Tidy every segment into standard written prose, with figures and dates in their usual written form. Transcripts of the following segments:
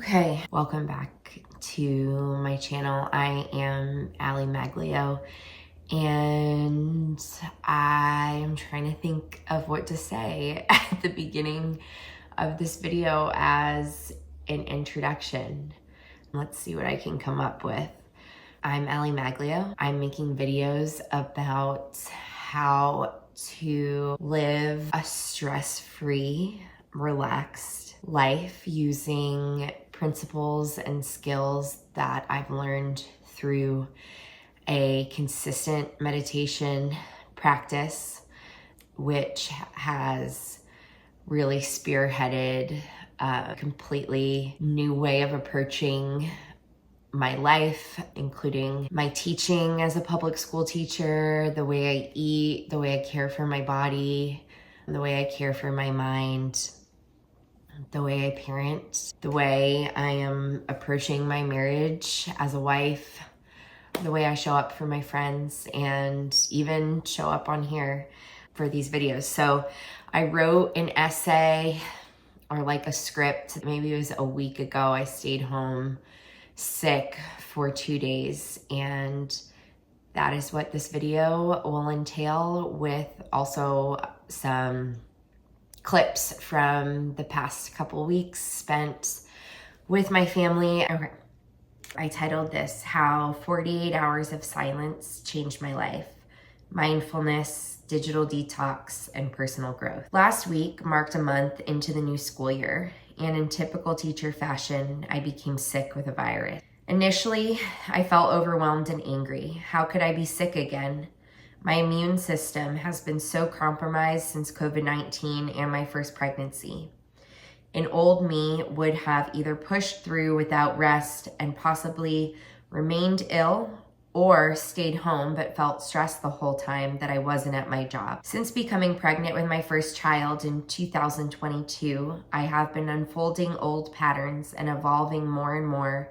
Okay, welcome back to my channel. I am Ali Maglio, and I'm trying to think of what to say at the beginning of this video as an introduction. Let's see what I can come up with. I'm Ali Maglio. I'm making videos about how to live a stress-free, relaxed life using principles and skills that I've learned through a consistent meditation practice, which has really spearheaded a completely new way of approaching my life, including my teaching as a public school teacher, the way I eat, the way I care for my body, the way I care for my mind, the way I parent, the way I am approaching my marriage as a wife, the way I show up for my friends, and even show up on here for these videos. So I wrote an essay or like a script, maybe it was a week ago. I stayed home sick for 2 days, and that is what this video will entail, with also some clips from the past couple weeks spent with my family. Okay. I titled this, How 48 Hours of Silence Changed My Life: Mindfulness, Digital Detox, and Personal Growth. Last week marked a month into the new school year, and in typical teacher fashion, I became sick with a virus. Initially, I felt overwhelmed and angry. How could I be sick again? My immune system has been so compromised since COVID-19 and my first pregnancy. An old me would have either pushed through without rest and possibly remained ill, or stayed home but felt stressed the whole time that I wasn't at my job. Since becoming pregnant with my first child in 2022, I have been unfolding old patterns and evolving more and more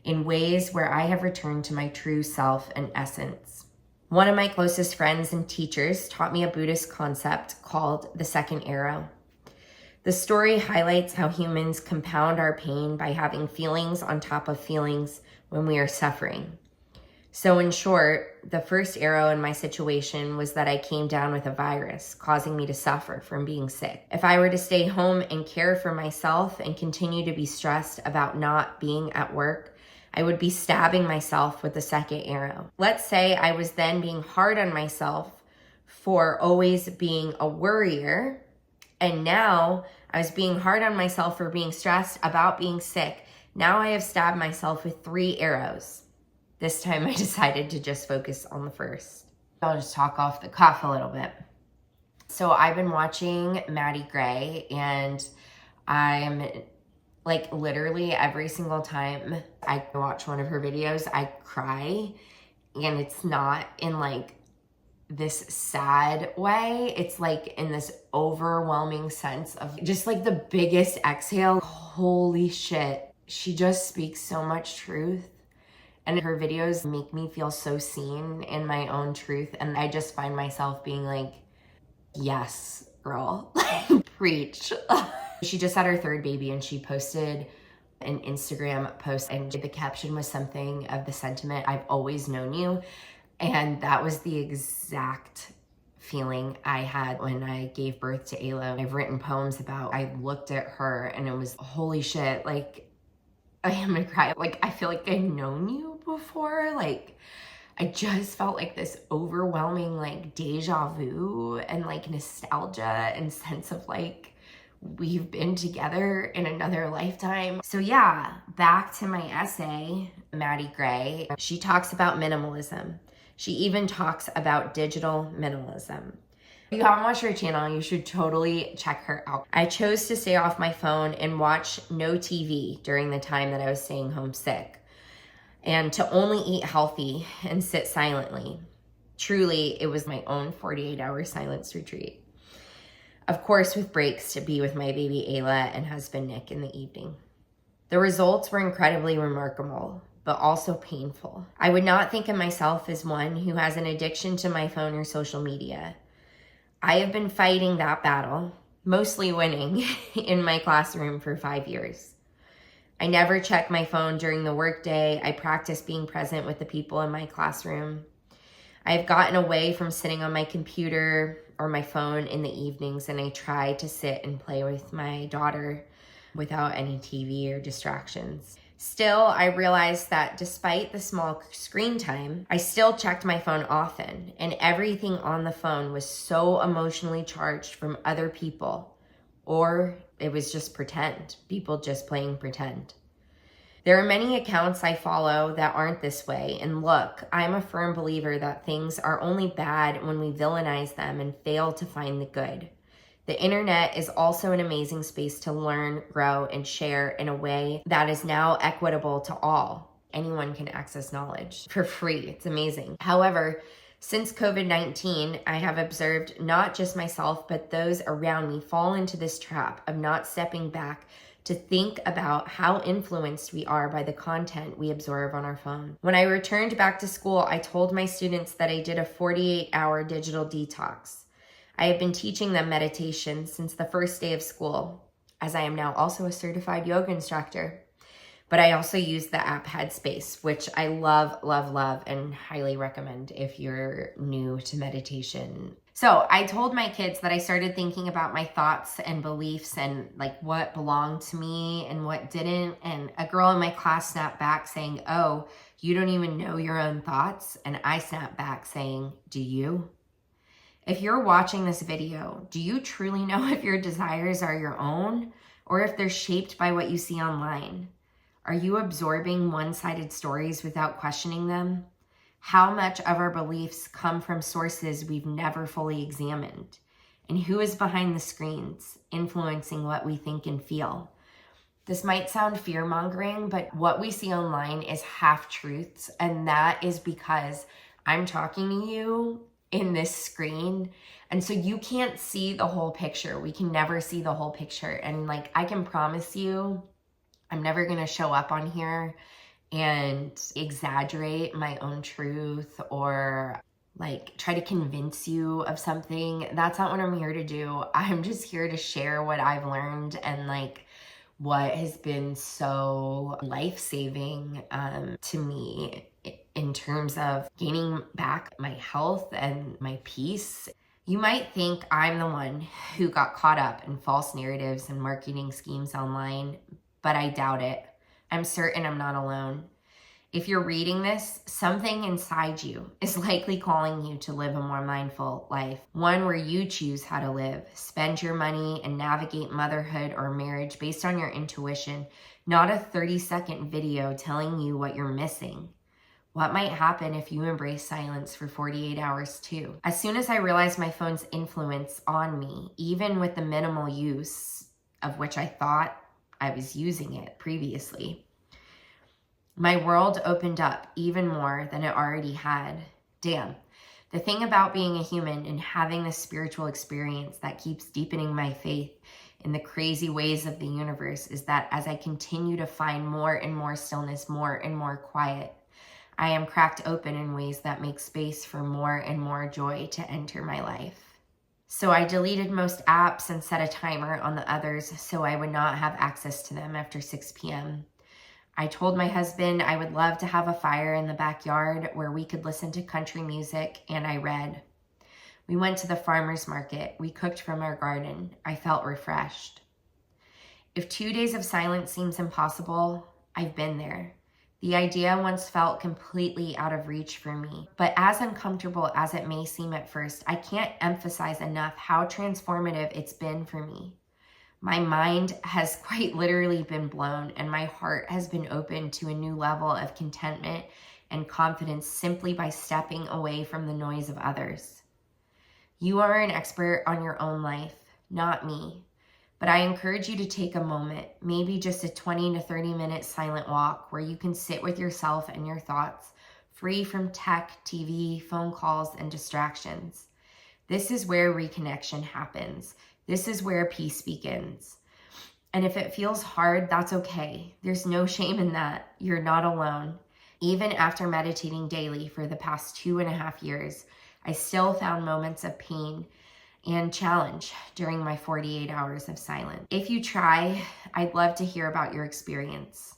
in ways where I have returned to my true self and essence. One of my closest friends and teachers taught me a Buddhist concept called the second arrow. The story highlights how humans compound our pain by having feelings on top of feelings when we are suffering. So in short, the first arrow in my situation was that I came down with a virus, causing me to suffer from being sick. If I were to stay home and care for myself and continue to be stressed about not being at work, I would be stabbing myself with the second arrow. Let's say I was then being hard on myself for always being a worrier, and now I was being hard on myself for being stressed about being sick. Now I have stabbed myself with 3 arrows. This time I decided to just focus on the first. I'll just talk off the cuff a little bit. So I've been watching Maddie Gray, and I'm like literally every single time I watch one of her videos, I cry, and it's not in like this sad way. It's like in this overwhelming sense of just like the biggest exhale. Holy shit. She just speaks so much truth, and her videos make me feel so seen in my own truth. And I just find myself being like, yes, girl, preach. She just had her 3rd baby, and she posted an Instagram post, and the caption was something of the sentiment, I've always known you. And that was the exact feeling I had when I gave birth to Ayla. I've written poems about, I looked at her and it was, holy shit, like, I am gonna cry. Like, I feel like I've known you before. Like, I just felt like this overwhelming, like, deja vu and like nostalgia and sense of like, we've been together in another lifetime. So yeah, back to my essay, Maddie Gray. She talks about minimalism. She even talks about digital minimalism. If you haven't watched her channel, you should totally check her out. I chose to stay off my phone and watch no TV during the time that I was staying home sick, and to only eat healthy and sit silently. Truly, it was my own 48-hour silence retreat. Of course, with breaks to be with my baby Ayla and husband Nick in the evening. The results were incredibly remarkable, but also painful. I would not think of myself as one who has an addiction to my phone or social media. I have been fighting that battle, mostly winning, in my classroom for 5 years. I never check my phone during the workday. I practice being present with the people in my classroom. I've gotten away from sitting on my computer or my phone in the evenings, and I try to sit and play with my daughter without any TV or distractions. Still, I realized that despite the small screen time, I still checked my phone often, and everything on the phone was so emotionally charged from other people, or it was just pretend, people just playing pretend. There are many accounts I follow that aren't this way, and look, I'm a firm believer that things are only bad when we villainize them and fail to find the good. The internet is also an amazing space to learn, grow, and share in a way that is now equitable to all. Anyone can access knowledge for free. It's amazing. However, since COVID-19, I have observed not just myself, but those around me fall into this trap of not stepping back to think about how influenced we are by the content we absorb on our phone. When I returned back to school, I told my students that I did a 48-hour digital detox. I have been teaching them meditation since the first day of school, as I am now also a certified yoga instructor. But I also use the app Headspace, which I love, love, love, and highly recommend if you're new to meditation. So I told my kids that I started thinking about my thoughts and beliefs and like what belonged to me and what didn't. And a girl in my class snapped back saying, "Oh, you don't even know your own thoughts?" And I snapped back saying, "Do you?" If you're watching this video, do you truly know if your desires are your own or if they're shaped by what you see online? Are you absorbing one-sided stories without questioning them? How much of our beliefs come from sources we've never fully examined? And who is behind the screens, influencing what we think and feel? This might sound fear-mongering, but what we see online is half-truths, and that is because I'm talking to you in this screen, and so you can't see the whole picture. We can never see the whole picture, and like I can promise you, I'm never going to show up on here and exaggerate my own truth or like try to convince you of something. That's not what I'm here to do. I'm just here to share what I've learned and like what has been so life-saving to me in terms of gaining back my health and my peace. You might think I'm the one who got caught up in false narratives and marketing schemes online, but I doubt it. I'm certain I'm not alone. If you're reading this, something inside you is likely calling you to live a more mindful life, one where you choose how to live, spend your money, and navigate motherhood or marriage based on your intuition, not a 30-second video telling you what you're missing. What might happen if you embrace silence for 48 hours too? As soon as I realized my phone's influence on me, even with the minimal use of which I thought I was using it previously, my world opened up even more than it already had. Damn. The thing about being a human and having this spiritual experience that keeps deepening my faith in the crazy ways of the universe is that as I continue to find more and more stillness, more and more quiet, I am cracked open in ways that make space for more and more joy to enter my life. So I deleted most apps and set a timer on the others so I would not have access to them after 6 p.m. I told my husband I would love to have a fire in the backyard where we could listen to country music, and I read. We went to the farmer's market. We cooked from our garden. I felt refreshed. If 2 days of silence seems impossible, I've been there. The idea once felt completely out of reach for me, but as uncomfortable as it may seem at first, I can't emphasize enough how transformative it's been for me. My mind has quite literally been blown, and my heart has been opened to a new level of contentment and confidence simply by stepping away from the noise of others. You are an expert on your own life, not me. But I encourage you to take a moment, maybe just a 20 to 30 minute silent walk where you can sit with yourself and your thoughts, free from tech, TV, phone calls, and distractions. This is where reconnection happens. This is where peace begins. And if it feels hard, that's okay. There's no shame in that. You're not alone. Even after meditating daily for the past 2.5 years, I still found moments of pain and challenge during my 48 hours of silence. If you try, I'd love to hear about your experience.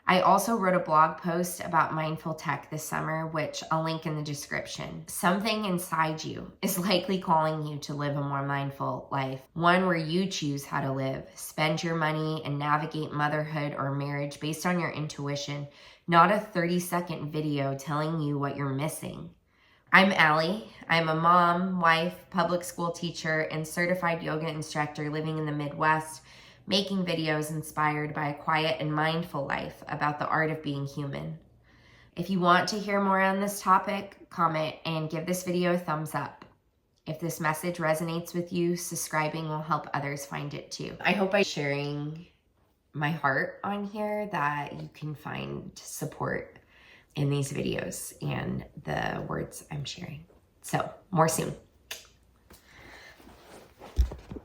I also wrote a blog post about mindful tech this summer, which I'll link in the description. Something inside you is likely calling you to live a more mindful life, one where you choose how to live, spend your money, and navigate motherhood or marriage based on your intuition, not a 30-second video telling you what you're missing. I'm Allie. I'm a mom, wife, public school teacher, and certified yoga instructor living in the Midwest, making videos inspired by a quiet and mindful life about the art of being human. If you want to hear more on this topic, comment and give this video a thumbs up. If this message resonates with you, subscribing will help others find it too. I hope by sharing my heart on here that you can find support in these videos and the words I'm sharing. So, more soon.